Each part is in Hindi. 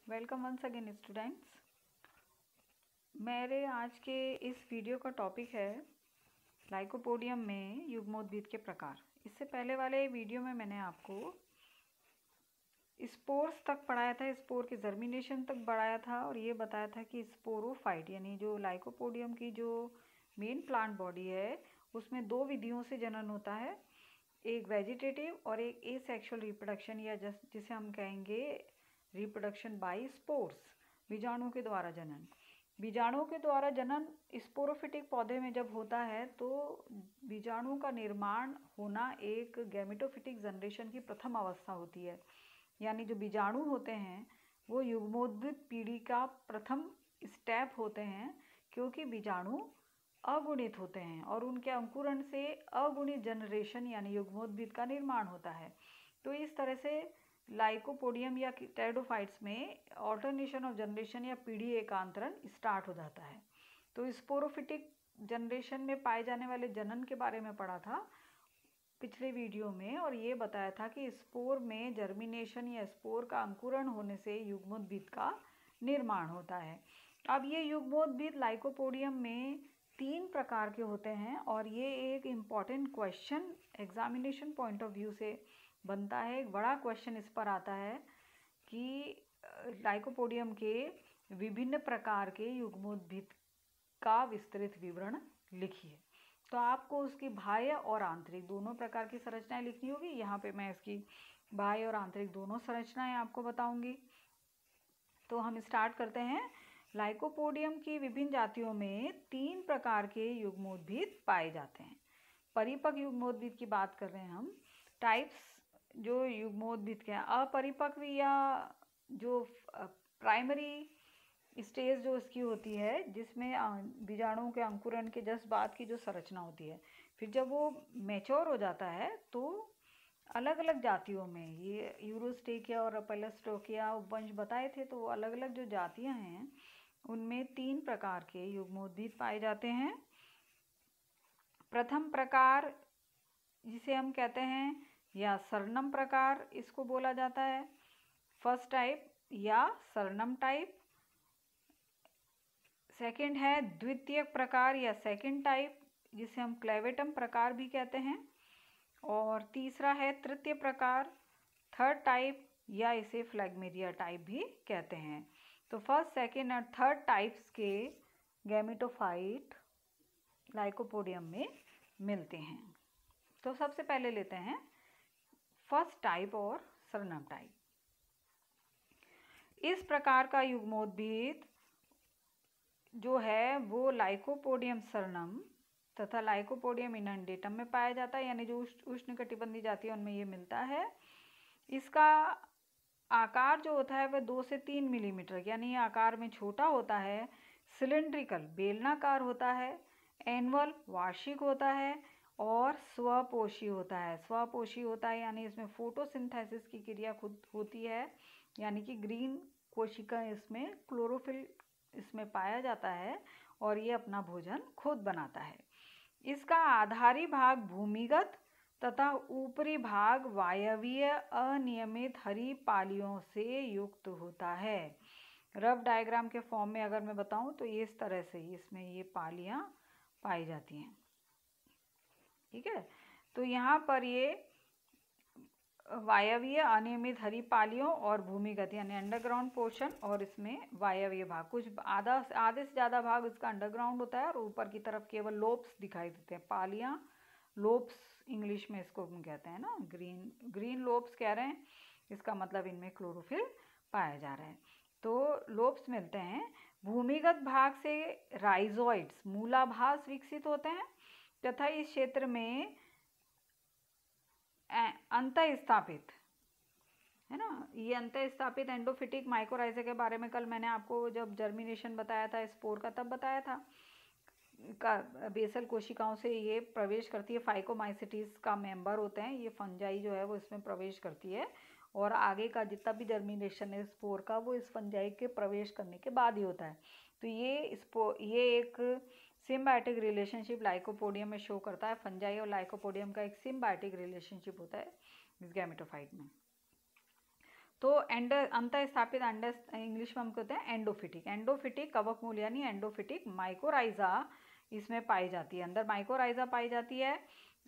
Welcome once again students. मेरे आज के इस वीडियो का टॉपिक है लाइकोपोडियम में युग्मोद्भिद के प्रकार। इससे पहले वाले वीडियो में मैंने आपको स्पोर्स तक पढ़ाया था, स्पोर के जर्मिनेशन तक बढ़ाया था और ये बताया था कि स्पोरोफाइट यानी जो लाइकोपोडियम की जो मेन प्लांट बॉडी है उसमें दो विधियों से जनन होता है, एक वेजिटेटिव और एक एसेक्सुअल रिप्रोडक्शन या जिसे हम कहेंगे रिप्रोडक्शन बाय स्पोर्स, बीजाणु के द्वारा जनन। बीजाणु के द्वारा जनन स्पोरोफिटिक पौधे में जब होता है तो बीजाणु का निर्माण होना एक गैमेटोफिटिक जनरेशन की प्रथम अवस्था होती है, यानी जो बीजाणु होते हैं वो युग्मोद्भिद पीढ़ी का प्रथम स्टेप होते हैं, क्योंकि बीजाणु अगुणित होते हैं और उनके अंकुरण से अगुणित जनरेशन यानी युग्मोद्भिद का निर्माण होता है। तो इस तरह से लाइकोपोडियम या टेरिडोफाइट्स में ऑल्टरनेशन ऑफ जनरेशन या पीढ़ी एकांतरण स्टार्ट हो जाता है। तो स्पोरोफिटिक जनरेशन में पाए जाने वाले जनन के बारे में पढ़ा था पिछले वीडियो में, और ये बताया था कि स्पोर में जर्मिनेशन या स्पोर का अंकुरण होने से युग्मोद्भिद का निर्माण होता है। अब ये युग्मोद्भिद लाइकोपोडियम में 3 प्रकार के होते हैं और ये एक important question examination point of view से बनता है। एक बड़ा क्वेश्चन इस पर आता है कि लाइकोपोडियम के विभिन्न प्रकार के युग्मोद्भिद का विस्तृत विवरण लिखिए। तो आपको उसकी बाह्य और आंतरिक दोनों प्रकार की संरचनाएं लिखनी होगी। यहाँ पे मैं इसकी बाह्य और आंतरिक दोनों संरचनाएं आपको बताऊंगी। तो हम स्टार्ट करते हैं। लाइकोपोडियम की विभिन्न जातियों में 3 प्रकार के युग्मोद्भिद पाए जाते हैं। परिपक्व युग्मोद्भिद की बात कर रहे हैं हम। टाइप्स जो युग्मोद्भिद के अपरिपक्व या जो प्राइमरी स्टेज जो इसकी होती है, जिसमें बीजाणुओं के अंकुरण के जस्ट बाद की जो संरचना होती है, फिर जब वो मैच्योर हो जाता है तो अलग अलग जातियों में, ये यूरोस्टेकिया और पेलेस्टोकिया उपवंश बताए थे, तो वो अलग अलग जो जातियां हैं उनमें 3 प्रकार के युग्मोद्भिद पाए जाते हैं। प्रथम प्रकार जिसे हम कहते हैं या सरनम प्रकार इसको बोला जाता है, फर्स्ट टाइप या सरनम टाइप। सेकंड है द्वितीय प्रकार या सेकंड टाइप, जिसे हम क्लेवेटम प्रकार भी कहते हैं। और तीसरा है तृतीय प्रकार, थर्ड टाइप, या इसे फ्लैगमेरिया टाइप भी कहते हैं। तो फर्स्ट, सेकंड और थर्ड टाइप्स के गैमेटोफाइट लाइकोपोडियम में मिलते हैं। तो सबसे पहले लेते हैं फर्स्ट टाइप और सरनम टाइप। इस प्रकार का युग्मोद्भिद जो है वो लाइकोपोडियम सरनम तथा लाइकोपोडियम इनंडेटम में पाया जाता है, यानी जो उष्णकटिबंधीय जाति है उनमें ये मिलता है। इसका आकार जो होता है वह 2 से 3 मिलीमीटर, यानी ये आकार में छोटा होता है। सिलिंड्रिकल बेलनाकार होता है, एनुअल वार्षिक होता है और स्वपोषी होता है। स्वपोषी होता है यानी इसमें फोटोसिंथेसिस की क्रिया खुद होती है, यानी कि ग्रीन कोशिका इसमें, क्लोरोफिल इसमें पाया जाता है और ये अपना भोजन खुद बनाता है। इसका आधारी भाग भूमिगत तथा ऊपरी भाग वायवीय अनियमित हरी पालियों से युक्त होता है। रफ डायग्राम के फॉर्म में अगर मैं बताऊं तो इस तरह से इसमें ये पालियां पाई जाती हैं। ठीक है, तो यहाँ पर ये वायवीय अनियमित हरी पालियों और भूमिगत यानी अंडरग्राउंड पोर्शन, और इसमें वायवीय भाग कुछ आधे से ज़्यादा भाग इसका अंडरग्राउंड होता है और ऊपर की तरफ केवल लोब्स दिखाई देते हैं। पालियां, लोब्स इंग्लिश में इसको हम कहते हैं ना, ग्रीन लोब्स कह रहे हैं, इसका मतलब इनमें क्लोरोफिल पाया जा रहा है। तो लोब्स मिलते हैं। भूमिगत भाग से राइजोइड्स मूलाभास विकसित होते हैं तथा इस क्षेत्र में अंतःस्थापित है ना, ये अंतःस्थापित एंडोफिटिक माइकोराइजा के बारे में कल मैंने आपको जब जर्मिनेशन बताया था स्पोर का तब बताया था। बेसल कोशिकाओं से ये प्रवेश करती है, फाइकोमाइसिटीज का मेंबर होते हैं ये फंजाई जो है वो इसमें प्रवेश करती है, और आगे का जितना भी जर्मिनेशन है स्पोर का वो इस फंजाई के प्रवेश करने के बाद ही होता है। तो ये एक सिम्बायोटिक रिलेशनशिप लाइकोपोडियम में शो करता है। फंजाई और लाइकोपोडियम का एक सिम्बायोटिक रिलेशनशिप होता है इस गैमेटोफाइट में। तो अंतःस्थापित अंड इंग्लिश में हम कहते हैं एंडोफिटिक। एंडोफिटिक कवक मूल यानी एंडोफिटिक माइकोराइजा इसमें पाई जाती है, अंदर माइकोराइजा पाई जाती है।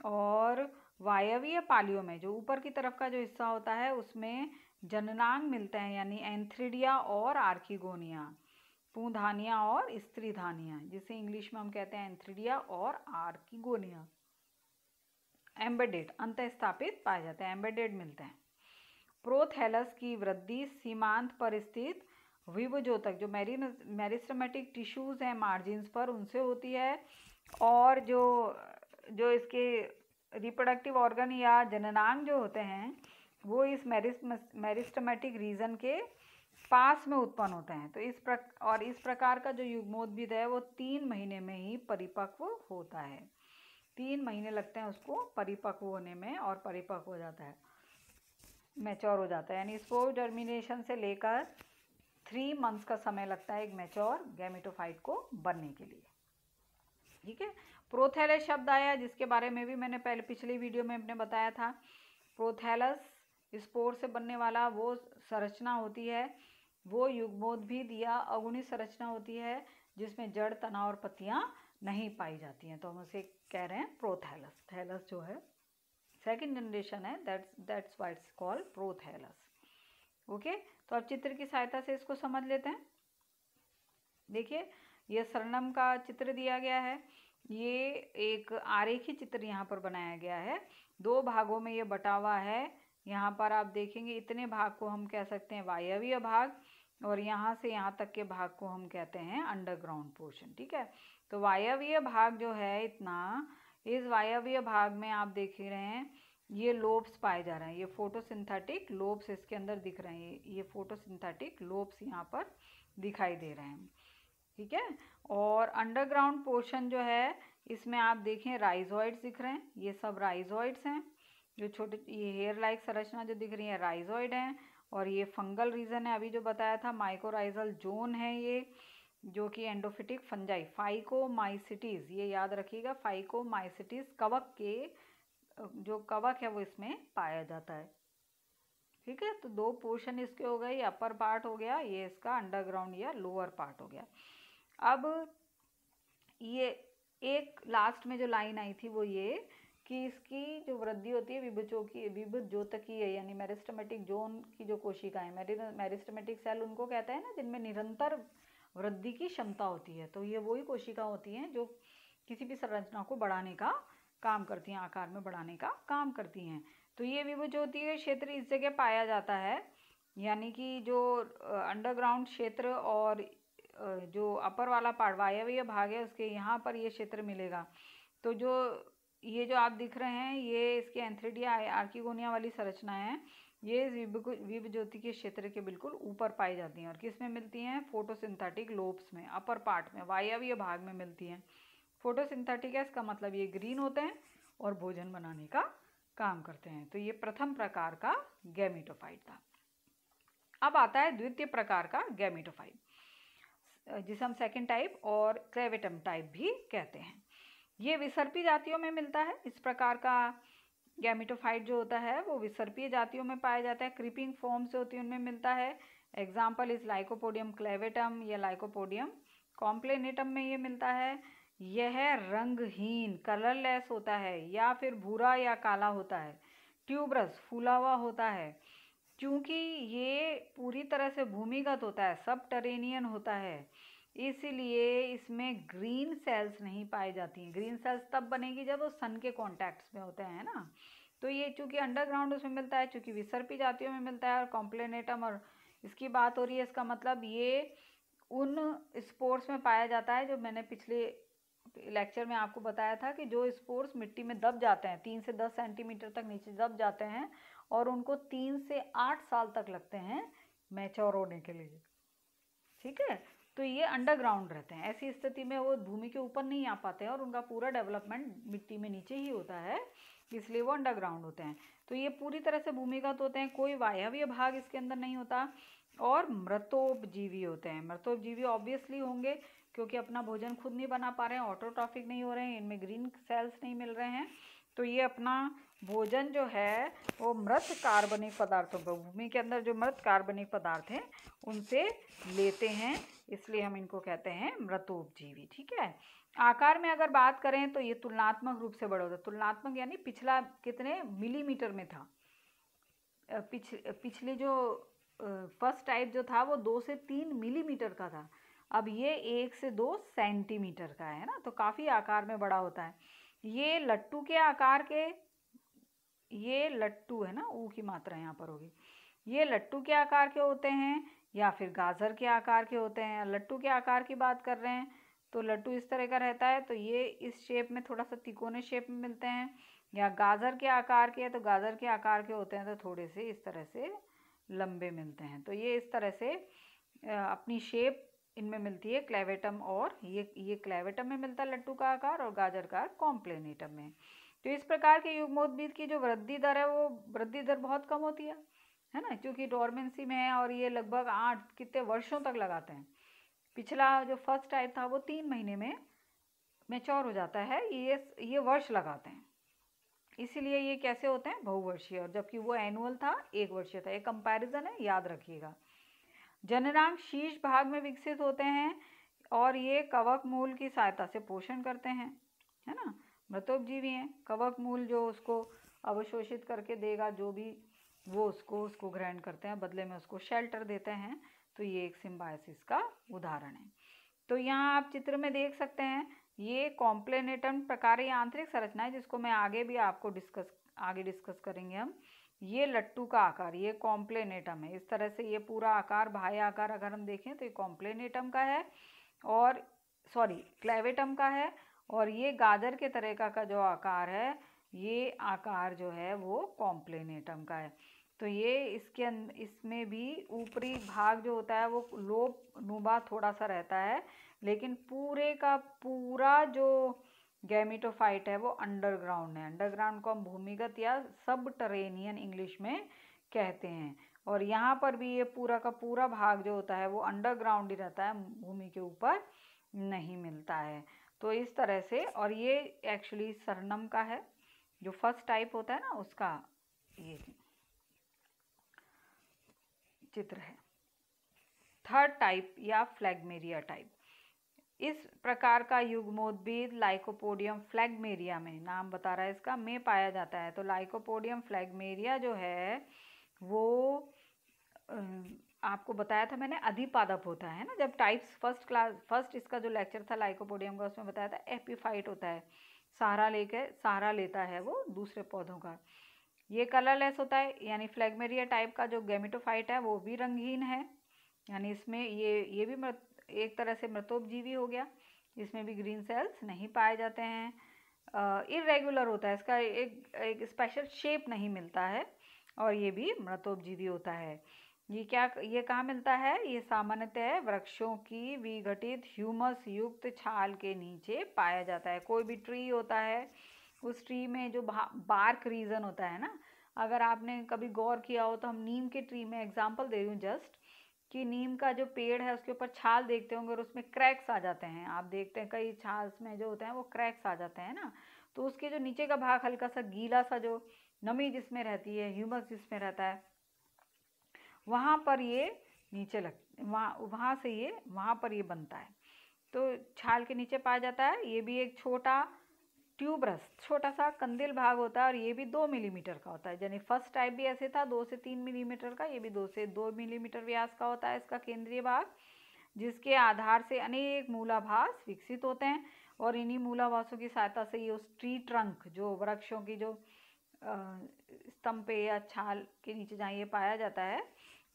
और वायवीय पालियों में जो ऊपर की तरफ का जो हिस्सा होता है उसमें जननांग मिलते हैं, यानी एंथ्रिडिया और आर्किगोनिया, पुंधानिया और स्त्रीधानिया, जिसे इंग्लिश में हम कहते हैं एंथ्रिडिया और आर्किगोनिया। एम्बेडेड अंतःस्थापित पाए जाते हैं, एम्बेडेड मिलते हैं। प्रोथैलस की वृद्धि सीमांत पर स्थित विभुजोतक जो मेरिस्टेमेटिक टिश्यूज हैं मार्जिन्स पर, उनसे होती है। और जो इसके रिप्रोडक्टिव ऑर्गन या जननांग जो होते हैं वो इस मेरिस्टेमेटिक रीजन के पास में उत्पन्न होते हैं। तो इस प्रकार का जो युग्मोद्भिद है वो 3 महीने में ही परिपक्व होता है। 3 महीने लगते हैं उसको परिपक्व होने में, और परिपक्व हो जाता है, मैच्योर हो जाता है। यानी स्पोर जर्मिनेशन से लेकर 3 मंथ्स का समय लगता है एक मैच्योर गैमेटोफाइट को बनने के लिए। ठीक है। प्रोथैलस शब्द आया जिसके बारे में भी मैंने पहले पिछली वीडियो में अपने बताया था। प्रोथैलस स्पोर से बनने वाला वो संरचना होती है, वो युग्मोद्भिद या अगुणी संरचना होती है जिसमें जड़, तना और पत्तियां नहीं पाई जाती हैं, तो हम उसे कह रहे हैं प्रोथैलस। थैलस जो है सेकेंड जनरेशन है, that's why it's called prothallus. Okay, तो अब चित्र की सहायता से इसको समझ लेते हैं। देखिए, ये सरनम का चित्र दिया गया है। ये एक आरेखी चित्र यहाँ पर बनाया गया है, 2 भागों में ये बटा हुआ है। यहाँ पर आप देखेंगे इतने भाग को हम कह सकते हैं वायवीय भाग, और यहाँ से यहाँ तक के भाग को हम कहते हैं अंडरग्राउंड पोर्शन। ठीक है, तो वायवीय भाग जो है इतना, इस वायवीय भाग में आप देख रहे हैं ये लोब्स पाए जा रहे हैं, ये फोटोसिंथेटिक लोब्स इसके अंदर दिख रहे हैं, ये फोटोसिंथेटिक लोब्स यहाँ पर दिखाई दे रहे हैं। ठीक है, और अंडरग्राउंड पोर्शन जो है इसमें आप देखें राइजोइड्स दिख रहे हैं, ये सब राइजोइड्स हैं। जो छोटे ये हेयर लाइक संरचना जो दिख रही है राइजोइड हैं, और ये फंगल रीजन है, अभी जो बताया था माइकोराइजल जोन है ये, जो कि एंडोफिटिक फंजाई फाइकोमाइसिटीज, ये याद रखिएगा, फाइकोमाइसिटीज कवक के जो कवक है वो इसमें पाया जाता है। ठीक है, तो 2 पोर्शन इसके हो गए, अपर पार्ट हो गया, ये इसका अंडरग्राउंड या लोअर पार्ट हो गया। अब ये एक लास्ट में जो लाइन आई थी वो ये कि इसकी जो वृद्धि होती है विभुजोतकीय यानी मेरिस्टेमेटिक जोन की जो कोशिकाएं, मेरिस्टेमेटिक सेल उनको कहते हैं ना, जिनमें निरंतर वृद्धि की क्षमता होती है। तो ये वही कोशिका होती हैं जो किसी भी संरचना को बढ़ाने का काम करती हैं, आकार में बढ़ाने का काम करती हैं। तो ये विभुजोतीय क्षेत्र इस जगह पाया जाता है, यानी कि जो अंडरग्राउंड क्षेत्र और जो अपर वाला पार्ट वायवीय भाग है उसके यहाँ पर ये क्षेत्र मिलेगा। तो ये जो आप दिख रहे हैं ये इसके एंथ्रिडिया आर्किगोनिया वाली संरचना है, ये विभुज्योति के क्षेत्र के बिल्कुल ऊपर पाई जाती हैं। और किस में मिलती हैं? फोटोसिंथेटिक लोब्स में, अपर पार्ट में, वायवीय भाग में मिलती हैं। फोटोसिंथेटिक है इसका मतलब ये ग्रीन होते हैं और भोजन बनाने का काम करते हैं। तो ये प्रथम प्रकार का गैमेटोफाइट था। अब आता है द्वितीय प्रकार का गैमेटोफाइट, जिसे हम सेकेंड टाइप और क्लेवेटम टाइप भी कहते हैं। ये विसर्पी जातियों में मिलता है। इस प्रकार का गैमेटोफाइट जो होता है वो विसर्पीय जातियों में पाया जाता है, क्रीपिंग फॉर्म से होती है उनमें मिलता है। एग्जाम्पल इज लाइकोपोडियम क्लेवेटम या लाइकोपोडियम कॉम्प्लेनेटम में ये मिलता है। यह रंगहीन कलरलेस होता है या फिर भूरा या काला होता है, ट्यूबरस फूला हुआ होता है। क्योंकि ये पूरी तरह से भूमिगत होता है, सबटरेनियन होता है, इसलिए इसमें ग्रीन सेल्स नहीं पाई जाती हैं। ग्रीन सेल्स तब बनेगी जब वो सन के कॉन्टैक्ट्स में होते हैं ना। तो ये चूंकि अंडरग्राउंड उसमें मिलता है, चूंकि विसर्पी जातियों में मिलता है और कॉम्प्लेनेटम और इसकी बात हो रही है, इसका मतलब ये उन स्पोर्स में पाया जाता है जो मैंने पिछले लेक्चर में आपको बताया था कि जो स्पोर्स मिट्टी में दब जाते हैं, 3 से 10 सेंटीमीटर तक नीचे दब जाते हैं और उनको 3 से 8 साल तक लगते हैं मैच्योर होने के लिए। ठीक है, तो ये अंडरग्राउंड रहते हैं। ऐसी स्थिति में वो भूमि के ऊपर नहीं आ पाते हैं और उनका पूरा डेवलपमेंट मिट्टी में नीचे ही होता है, इसलिए वो अंडरग्राउंड होते हैं। तो ये पूरी तरह से भूमिगत होते हैं, कोई वायवीय भाग इसके अंदर नहीं होता और मृतोपजीवी होते हैं। मृतोपजीवी ऑब्वियसली होंगे क्योंकि अपना भोजन खुद नहीं बना पा रहे हैं, ऑटोट्रॉफिक नहीं हो रहे हैं, इनमें ग्रीन सेल्स नहीं मिल रहे हैं, तो ये अपना भोजन जो है वो मृत कार्बनिक पदार्थों पर, भूमि के अंदर जो मृत कार्बनिक पदार्थ हैं उनसे लेते हैं, इसलिए हम इनको कहते हैं मृतोपजीवी। ठीक है। आकार में अगर बात करें तो ये तुलनात्मक रूप से बड़ा होता है। तुलनात्मक यानी पिछला कितने मिलीमीटर में था, पिछली जो फर्स्ट टाइप जो था वो 2 से 3 मिलीमीटर का था, अब ये 1 से 2 सेंटीमीटर का है ना, तो काफ़ी आकार में बड़ा होता है। ये लट्टू के आकार के, ये लट्टू है ना, ऊ की मात्रा यहाँ पर होगी, ये लट्टू के आकार के होते हैं या फिर गाजर के आकार के होते हैं। लट्टू के आकार की बात कर रहे हैं तो लट्टू इस तरह का रहता है, तो ये इस शेप में थोड़ा सा तिकोने शेप में मिलते हैं। या गाजर के आकार के है तो गाजर के आकार के होते हैं तो थोड़े से इस तरह से लंबे मिलते हैं। तो ये इस तरह से अपनी शेप इनमें मिलती है क्लेवेटम, और ये क्लेवेटम में मिलता है लट्टू का आकार, और गाजर का कॉम्प्लेनेटम में। तो इस प्रकार के युग्मोद्भिद की जो वृद्धि दर है वो वृद्धि दर बहुत कम होती है ना, क्योंकि डोरमेंसी में है और ये लगभग 8 कितने वर्षों तक लगाते हैं। पिछला जो फर्स्ट टाइप था वो 3 महीने में मैच्योर हो जाता है, ये वर्ष लगाते हैं, इसीलिए ये कैसे होते हैं बहुवर्षीय, और जबकि वो एनुअल था 1 वर्षीय था। एक कंपैरिजन है, याद रखिएगा। जननांग शीर्ष भाग में विकसित होते हैं और ये कवक मूल की सहायता से पोषण करते हैं, है ना। मृतोपजीवी हैं। कवक मूल जो उसको अवशोषित करके देगा, जो भी वो उसको ग्रहण करते हैं, बदले में उसको शेल्टर देते हैं, तो ये एक सिम्बायोसिस का उदाहरण है। तो यहाँ आप चित्र में देख सकते हैं, ये कॉम्प्लेनेटम प्रकार या आंतरिक संरचना है, जिसको मैं आगे भी आपको डिस्कस करेंगे हम। ये लट्टू का आकार, ये कॉम्प्लेनेटम है। इस तरह से ये पूरा आकार, बाह्य आकार अगर हम देखें तो ये कॉम्प्लेनेटम का है, और क्लेवेटम का है, और ये गाजर के तरह का जो आकार है, ये आकार जो है वो कॉम्प्लेनेटम का है। तो ये इसमें भी ऊपरी भाग जो होता है वो लोब नुमा थोड़ा सा रहता है, लेकिन पूरे का पूरा जो गैमेटोफाइट है वो अंडरग्राउंड है। अंडरग्राउंड को हम भूमिगत या सबटरेनियन इंग्लिश में कहते हैं। और यहाँ पर भी ये पूरा का पूरा भाग जो होता है वो अंडरग्राउंड ही रहता है, भूमि के ऊपर नहीं मिलता है। तो इस तरह से, और ये एक्चुअली सरनम का है, जो फर्स्ट टाइप होता है ना उसका ये चित्र है। थर्ड टाइप या फ्लैगमेरिया टाइप, इस प्रकार का युग्मोद्भिद लाइकोपोडियम फ्लैगमेरिया में, नाम बता रहा है इसका, में पाया जाता है। तो लाइकोपोडियम फ्लैगमेरिया जो है वो आपको बताया था मैंने, अधिपादप होता है ना। जब टाइप्स फर्स्ट इसका जो लेक्चर था लाइकोपोडियम का, उसमें बताया था एपिफाइट होता है, सहारा लेता है वो दूसरे पौधों का। ये कलरलेस होता है, यानी फ्लैगमेरिया टाइप का जो गैमेटोफाइट है वो भी रंगहीन है, यानी इसमें ये भी एक तरह से मृतोपजीवी हो गया, इसमें भी ग्रीन सेल्स नहीं पाए जाते हैं। इरेगुलर होता है, इसका एक स्पेशल शेप नहीं मिलता है, और ये भी मृतोपजीवी होता है। ये कहाँ मिलता है? ये सामान्यतः वृक्षों की विघटित ह्यूमस युक्त छाल के नीचे पाया जाता है। कोई भी ट्री होता है, उस ट्री में जो बार्क रीजन होता है ना, अगर आपने कभी गौर किया हो तो हम नीम के ट्री में एग्जांपल दे रही हूँ जस्ट, कि नीम का जो पेड़ है उसके ऊपर छाल देखते होंगे और उसमें क्रैक्स आ जाते हैं। आप देखते हैं कई छाल्स में जो होते हैं वो क्रैक्स आ जाते हैं ना, तो उसके जो नीचे का भाग हल्का सा गीला सा, जो नमी जिसमें रहती है, ह्यूमस जिसमें रहता है, वहाँ पर ये नीचे वहाँ से ये वहाँ पर ये बनता है, तो छाल के नीचे पाया जाता है। ये भी एक छोटा ट्यूबरस, छोटा सा कंदिल भाग होता है, और ये भी 2 मिलीमीटर का होता है। यानी फर्स्ट टाइप भी ऐसे था 2 से 3 मिलीमीटर का, ये भी 2 से 2 मिलीमीटर व्यास का होता है इसका केंद्रीय भाग, जिसके आधार से अनेक मूलाभास विकसित होते हैं, और इन्हीं मूलाभासों की सहायता से ये उस ट्री ट्रंक, जो वृक्षों की जो स्तंभ पे या छाल के नीचे जहाँ ये पाया जाता है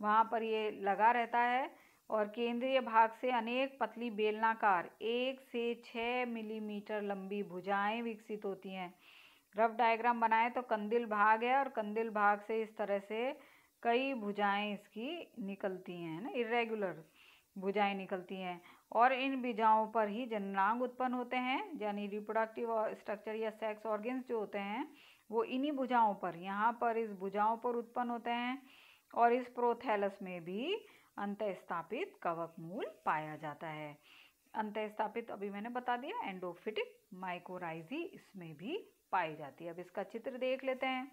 वहाँ पर ये लगा रहता है, और केंद्रीय भाग से अनेक पतली बेलनाकार 1 से 6 मिलीमीटर लंबी भुजाएं विकसित होती हैं। रफ डायग्राम बनाए तो कंदिल भाग है, और कंदिल भाग से इस तरह से कई भुजाएं इसकी निकलती हैं ना, इरेगुलर भुजाएं निकलती हैं, और इन भुजाओं पर ही जननांग उत्पन्न होते हैं। यानी रिप्रोडक्टिव स्ट्रक्चर या सेक्स ऑर्गन्स जो होते हैं वो इन्हीं भुजाओं पर, यहाँ पर इस भुजाओं पर उत्पन्न होते हैं, और इस प्रोथैलस में भी अंतःस्थापित कवक मूल पाया जाता है। अंतःस्थापित अभी मैंने बता दिया, एंडोफिटिक माइकोराइजी इसमें भी पाई जाती है। अब इसका चित्र देख लेते हैं,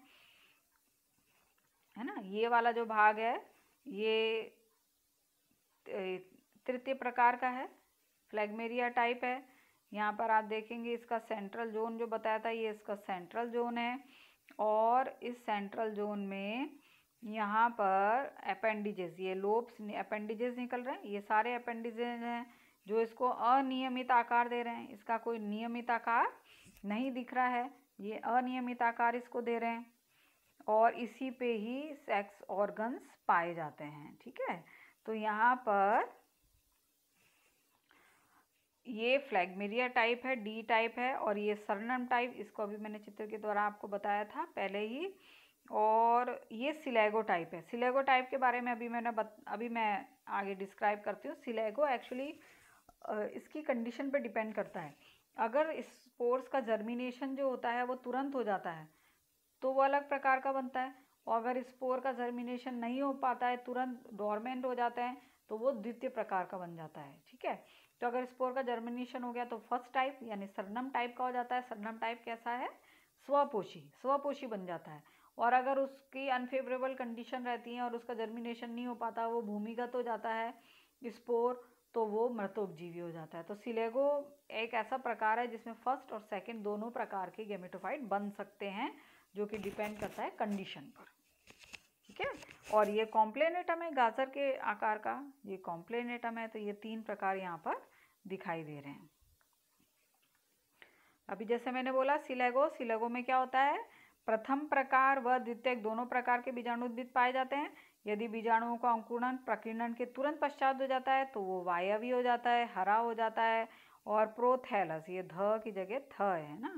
है ना। ये वाला जो भाग है ये तृतीय प्रकार का है, फ्लैगमेरिया टाइप है। यहाँ पर आप देखेंगे इसका सेंट्रल जोन जो बताया था, ये इसका सेंट्रल जोन है। और इस सेंट्रल जोन में यहाँ पर अपेंडिजेस, ये लोब्स अपेंडिजेस निकल रहे हैं, ये सारे अपेंडिजेस हैं जो इसको अनियमित आकार दे रहे हैं। इसका कोई नियमित आकार नहीं दिख रहा है, ये अनियमित आकार इसको दे रहे हैं और इसी पे ही सेक्स ऑर्गन्स पाए जाते हैं, ठीक है। तो यहाँ पर ये फ्लैगमेरिया टाइप है, डी टाइप है, और ये सरनम टाइप, इसको अभी मैंने चित्र के द्वारा आपको बताया था पहले ही। और ये सिलेगो टाइप है। सिलेगो टाइप के बारे में अभी मैं आगे डिस्क्राइब करती हूँ। सिलेगो एक्चुअली इसकी कंडीशन पे डिपेंड करता है। अगर स्पोर्स का जर्मिनेशन जो होता है वो तुरंत हो जाता है तो वो अलग प्रकार का बनता है, और अगर स्पोर का जर्मिनेशन नहीं हो पाता है, तुरंत डोरमेंट हो जाता है, तो वो द्वितीय प्रकार का बन जाता है, ठीक है। तो अगर स्पोर का जर्मिनेशन हो गया तो फर्स्ट टाइप यानी सरनम टाइप का हो जाता है। सरनम टाइप कैसा है? स्वपोषी बन जाता है। और अगर उसकी अनफेवरेबल कंडीशन रहती है और उसका जर्मिनेशन नहीं हो पाता, वो भूमिगत हो जाता है स्पोर, तो वो मृतोपजीवी हो जाता है। तो सिलेगो एक ऐसा प्रकार है जिसमें फर्स्ट और सेकंड दोनों प्रकार के गेमेटोफाइट बन सकते हैं, जो कि डिपेंड करता है कंडीशन पर, ठीक है। और ये कॉम्प्लेनेटम है गाजर के आकार का, ये कॉम्प्लेनेटम है। तो ये 3 प्रकार यहाँ पर दिखाई दे रहे हैं। अभी जैसे मैंने बोला सिलेगो में क्या होता है? प्रथम प्रकार व द्वितीयक दोनों प्रकार के बीजाणुद्भिद पाए जाते हैं। यदि बीजाणुओं का अंकुरण प्रकीर्णन के तुरंत पश्चात हो जाता है तो वो वायवी हो जाता है, हरा हो जाता है। और प्रोथैलस, ये ध की जगह थ है ना,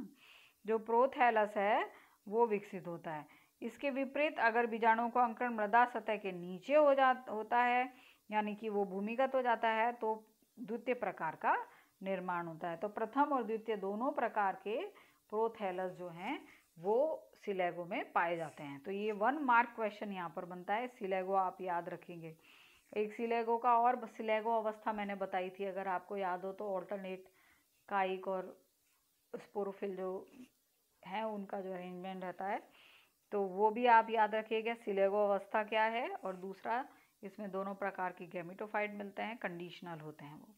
जो प्रोथैलस है वो विकसित होता है। इसके विपरीत अगर बीजाणुओं का अंकुरण मृदा सतह के नीचे होता है, यानी कि वो भूमिगत हो जाता है, तो द्वितीय प्रकार का निर्माण होता है। तो प्रथम और द्वितीय दोनों प्रकार के प्रोथैलस जो हैं वो सिलेगो में पाए जाते हैं। तो ये 1 मार्क क्वेश्चन यहाँ पर बनता है। सिलेगो आप याद रखेंगे। एक सिलेगो का और सिलेगो अवस्था मैंने बताई थी, अगर आपको याद हो तो, ऑल्टरनेट काइक और स्पोरोफिल जो है उनका जो अरेंजमेंट रहता है, तो वो भी आप याद रखिएगा। सिलेगो अवस्था क्या है, और दूसरा इसमें दोनों प्रकार की गैमेटोफाइट मिलते हैं, कंडीशनल होते हैं वो।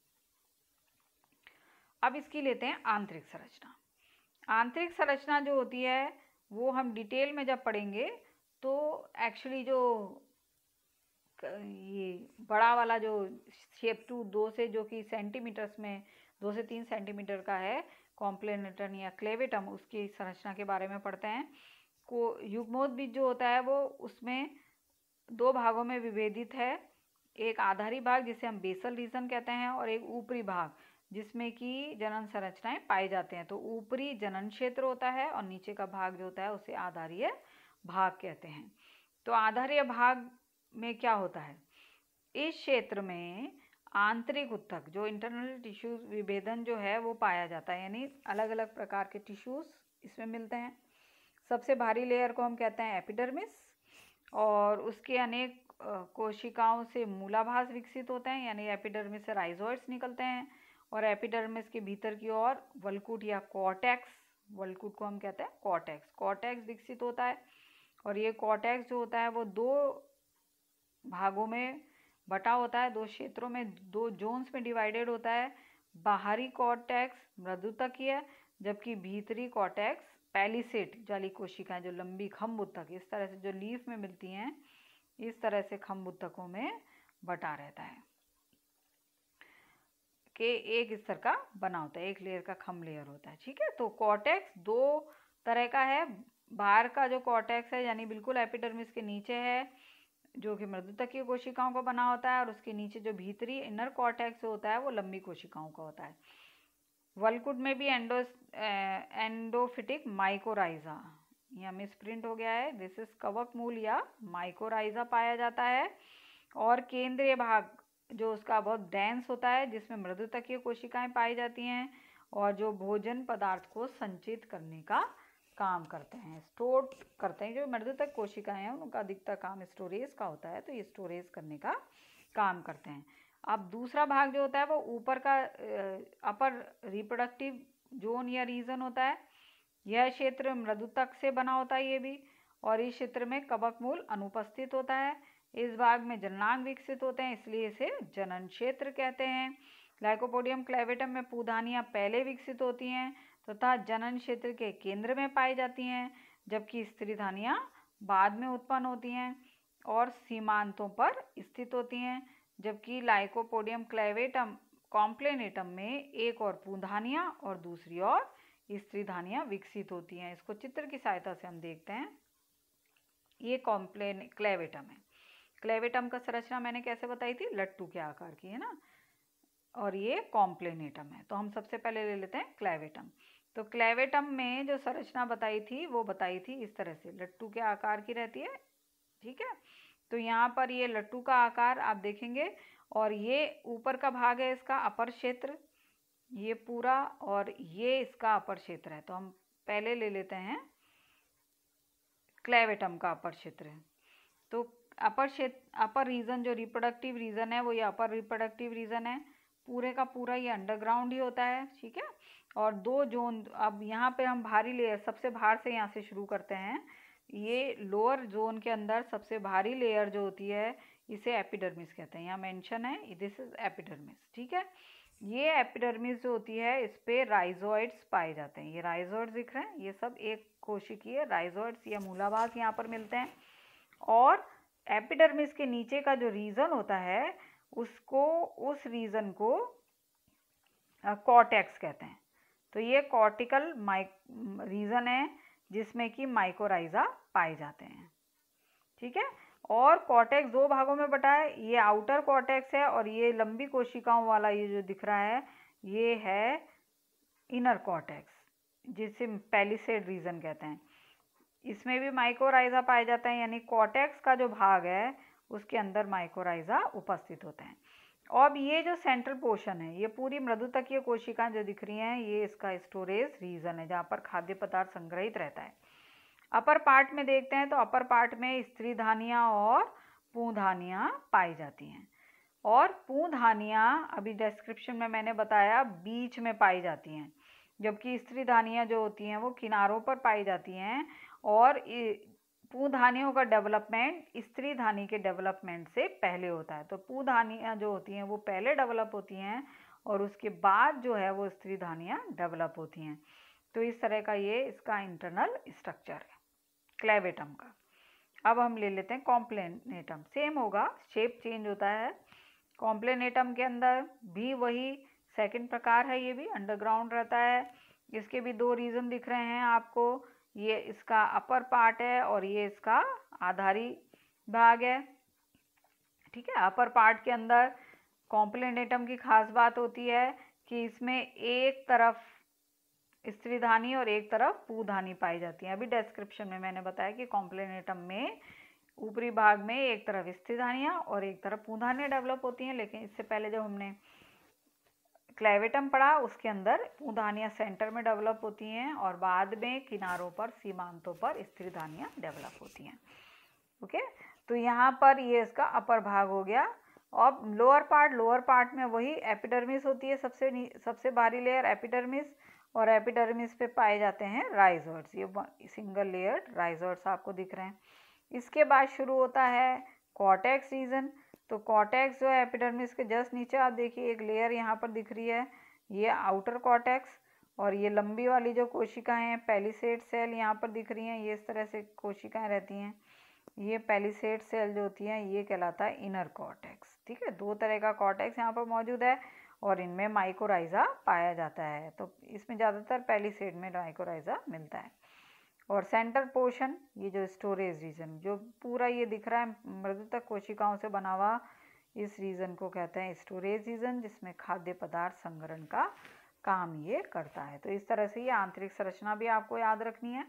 अब इसकी लेते हैं आंतरिक संरचना। आंतरिक संरचना जो होती है वो हम डिटेल में जब पढ़ेंगे तो एक्चुअली जो ये बड़ा वाला जो शेप 2 से जो कि सेंटीमीटर्स में 2 से 3 सेंटीमीटर का है, कॉम्प्लेनेटन या क्लेवेटम, उसकी संरचना के बारे में पढ़ते हैं। को युग्मोद्भिद जो होता है वो उसमें 2 भागों में विभेदित है। एक आधारी भाग जिसे हम बेसल रीजन कहते हैं, और एक ऊपरी भाग जिसमें कि जनन संरचनाएं पाई जाते हैं। तो ऊपरी जनन क्षेत्र होता है और नीचे का भाग जो होता है उसे आधारीय भाग कहते हैं। तो आधारीय भाग में क्या होता है? इस क्षेत्र में आंतरिक उत्तक जो इंटरनल टिश्यूज विभेदन जो है वो पाया जाता है, यानी अलग अलग प्रकार के टिश्यूज इसमें मिलते हैं। सबसे भारी लेयर को हम कहते हैं एपिडर्मिस, और उसके अनेक कोशिकाओं से मूलाभास विकसित होते हैं, यानी एपिडर्मिस से राइजोइड्स निकलते हैं। और एपिडर्मिस के भीतर की ओर वल्कुट या कॉर्टेक्स, वल्कुट को हम कहते हैं कॉर्टेक्स विकसित होता है। और ये कॉर्टेक्स जो होता है वो 2 भागों में बटा होता है, 2 क्षेत्रों में, 2 जोन्स में डिवाइडेड होता है। बाहरी कॉर्टेक्स मृदुतकीय, जबकि भीतरी कॉर्टेक्स पैलिसेट जाली कोशिकाएं जो लंबी खम्भ उत्तक, इस तरह से जो लीफ में मिलती हैं, इस तरह से खम्भ उत्तकों में बटा रहता है कि एक स्तर का बना होता है, एक लेयर का खम्भ लेयर होता है, ठीक है। तो कॉर्टेक्स 2 तरह का है। बाहर का जो कॉर्टेक्स है यानी बिल्कुल एपिडर्मिस के नीचे है, जो कि मृदुतकीय कोशिकाओं का बना होता है, और उसके नीचे जो भीतरी इनर कॉर्टेक्स होता है वो लंबी कोशिकाओं का होता है। वल्कुट में भी एंडोफिटिक माइकोराइजा, यहाँ मिसप्रिंट हो गया है, दिस इज कवक मूल या माइकोराइजा पाया जाता है। और केंद्रीय भाग जो उसका बहुत डेंस होता है, जिसमें मृदुतकीय कोशिकाएं पाई जाती हैं और जो भोजन पदार्थ को संचित करने का काम करते हैं, स्टोर करते हैं। जो मृदुतक कोशिकाएं हैं उनका अधिकतर काम स्टोरेज का होता है, तो ये स्टोरेज करने का काम करते हैं। अब दूसरा भाग जो होता है वो ऊपर का अपर रिप्रोडक्टिव जोन या रीजन होता है, यह क्षेत्र मृदुतक से बना होता है ये भी, और इस क्षेत्र में कवक मूल अनुपस्थित होता है। इस भाग में जननांग विकसित होते हैं, इसलिए इसे जनन क्षेत्र कहते हैं। लाइकोपोडियम क्लेवेटम में पूधानियां पहले विकसित होती हैं तथा जनन क्षेत्र के केंद्र में पाई जाती हैं, जबकि स्त्रीधानियां बाद में उत्पन्न होती हैं और सीमांतों पर स्थित होती हैं। जबकि लाइकोपोडियम क्लेवेटम कॉम्प्लेनेटम में एक और पूधानियां और दूसरी और स्त्रीधानियां विकसित होती हैं। इसको चित्र की सहायता से हम देखते हैं। ये क्लेवेटम है। क्लेवेटम का संरचना मैंने कैसे बताई थी, लट्टू के आकार की, है ना। और ये कॉम्प्लेनेटम है। तो हम सबसे पहले ले लेते हैं क्लेवेटम। तो क्लेवेटम में जो संरचना बताई थी वो बताई थी इस तरह से, लट्टू के आकार की रहती है, ठीक है। तो यहाँ पर ये लट्टू का आकार आप देखेंगे, और ये ऊपर का भाग है इसका अपर क्षेत्र, ये पूरा, और ये इसका अपर क्षेत्र है। तो हम पहले ले लेते हैं क्लेवेटम का अपर क्षेत्र है। तो अपर क्षेत्र, अपर रीजन जो रिप्रोडक्टिव रीजन है वो ये अपर रिप्रोडक्टिव रीजन है, पूरे का पूरा ये अंडरग्राउंड ही होता है, ठीक है। और दो जोन, अब यहाँ पे हम भारी लेयर, सबसे बाहर से यहाँ से शुरू करते हैं। ये लोअर जोन के अंदर सबसे भारी लेयर जो होती है इसे एपिडर्मिस कहते हैं। यहाँ मेंशन है, दिस इज एपिडर्मिस, ठीक है। ये एपिडर्मिस जो होती है इस पे राइजोइड्स पाए जाते हैं। ये राइजोइड्स दिख रहे हैं, ये सब एक कोशिकीय राइजोइड्स या मूलाभास यहाँ पर मिलते हैं। और एपिडर्मिस के नीचे का जो रीजन होता है उसको, उस रीजन को कॉर्टेक्स कहते हैं। तो ये कॉर्टिकल रीजन है जिसमें कि माइकोराइजा पाए जाते हैं, ठीक है। और कॉर्टेक्स दो भागों में बटा है, ये आउटर कॉर्टेक्स है और ये लंबी कोशिकाओं वाला ये जो दिख रहा है ये है इनर कॉर्टेक्स, जिसे पैलिसेड रीजन कहते हैं। इसमें भी माइकोराइजा पाए जाते हैं, यानी कॉर्टेक्स का जो भाग है उसके अंदर माइकोराइजा उपस्थित होते हैं। और ये जो सेंट्रल पोर्शन है, ये पूरी मृदुतकीय कोशिकाएं जो दिख रही हैं, ये इसका स्टोरेज रीजन है जहाँ पर खाद्य पदार्थ संग्रहित रहता है। अपर पार्ट में देखते हैं तो अपर पार्ट में स्त्रीधानियां और पूधानियां पाई जाती हैं। और पूधानियां अभी डिस्क्रिप्शन में मैंने बताया बीच में पाई जाती हैं, जबकि स्त्रीधानियां जो होती हैं वो किनारों पर पाई जाती हैं। और पूधानियों का डेवलपमेंट स्त्रीधानी के डेवलपमेंट से पहले होता है। तो पूधानियां जो होती हैं वो पहले डेवलप होती हैं और उसके बाद जो है वो स्त्रीधानियां डेवलप होती हैं। तो इस तरह का ये इसका इंटरनल स्ट्रक्चर है क्लेवेटम का। अब हम ले लेते हैं कॉम्प्लेनेटम। सेम होगा, शेप चेंज होता है। कॉम्प्लेनेटम के अंदर भी वही सेकंड प्रकार है, ये भी अंडरग्राउंड रहता है। इसके भी दो रीजन दिख रहे हैं आपको, ये इसका अपर पार्ट है और ये इसका आधारी भाग है, ठीक है। अपर पार्ट के अंदर कॉम्प्लेनेटम की खास बात होती है कि इसमें एक तरफ स्त्रीधानी और एक तरफ पूधानी पाई जाती है। अभी डिस्क्रिप्शन में मैंने बताया कि कॉम्प्लेनेटम में ऊपरी भाग में एक तरफ स्त्रीधानियां और एक तरफ पूधानियां डेवलप होती हैं, लेकिन इससे पहले जब हमने क्लेवेटम पढ़ा उसके अंदर पूधानियां सेंटर में डेवलप होती हैं और बाद में किनारों पर, सीमांतों पर स्त्रीधानियां डेवलप होती हैं, ओके। तो यहाँ पर ये इसका अपर भाग हो गया। और लोअर पार्ट में वही एपिडर्मिस होती है, सबसे बाहरी लेयर एपिडर्मिस, और एपिडर्मिस पे पाए जाते हैं राइजोइड्स। ये सिंगल लेयर राइजोइड्स आपको दिख रहे हैं। इसके बाद शुरू होता है कॉर्टेक्स रीजन। तो कॉर्टेक्स जो है एपिडर्मिस के जस्ट नीचे आप देखिए एक लेयर यहाँ पर दिख रही है, ये आउटर कॉर्टेक्स। और ये लंबी वाली जो कोशिकाएं हैं पैलिसेड सेल यहाँ पर दिख रही हैं, ये इस तरह से कोशिकाएं रहती हैं। ये पैलिसेड सेल जो होती हैं ये कहलाता है इनर कॉर्टेक्स, ठीक है। दो तरह का कॉर्टेक्स यहाँ पर मौजूद है और इनमें माइकोराइजा पाया जाता है। तो इसमें ज़्यादातर पैलिसेड में माइकोराइजा मिलता है। और सेंटर पोर्शन, ये जो स्टोरेज रीजन जो पूरा ये दिख रहा है मृदुतक कोशिकाओं से बना हुआ, इस रीजन को कहते हैं स्टोरेज रीजन, जिसमें खाद्य पदार्थ संग्रहण का काम ये करता है। तो इस तरह से ये आंतरिक संरचना भी आपको याद रखनी है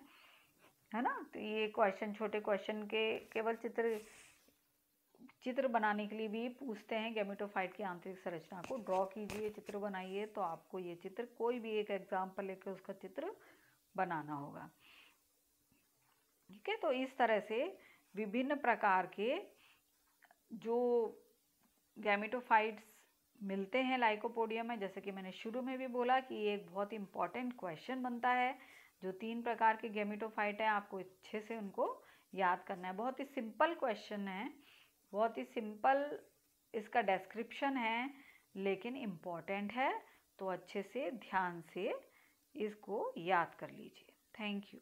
ना। तो ये क्वेश्चन, छोटे क्वेश्चन के केवल चित्र बनाने के लिए भी पूछते हैं। गैमेटोफाइट की आंतरिक संरचना को ड्रॉ कीजिए, चित्र बनाइए, तो आपको ये चित्र कोई भी एक एग्जाम्पल लेकर उसका चित्र बनाना होगा, ठीक है। तो इस तरह से विभिन्न प्रकार के जो गैमेटोफाइट्स मिलते हैं लाइकोपोडियम में, जैसे कि मैंने शुरू में भी बोला कि ये एक बहुत इंपॉर्टेंट क्वेश्चन बनता है जो 3 प्रकार के गैमेटोफाइट है आपको अच्छे से उनको याद करना है। बहुत ही सिंपल क्वेश्चन है, बहुत ही सिंपल इसका डिस्क्रिप्शन है, लेकिन इम्पॉर्टेंट है, तो अच्छे से ध्यान से इसको याद कर लीजिए। Thank you.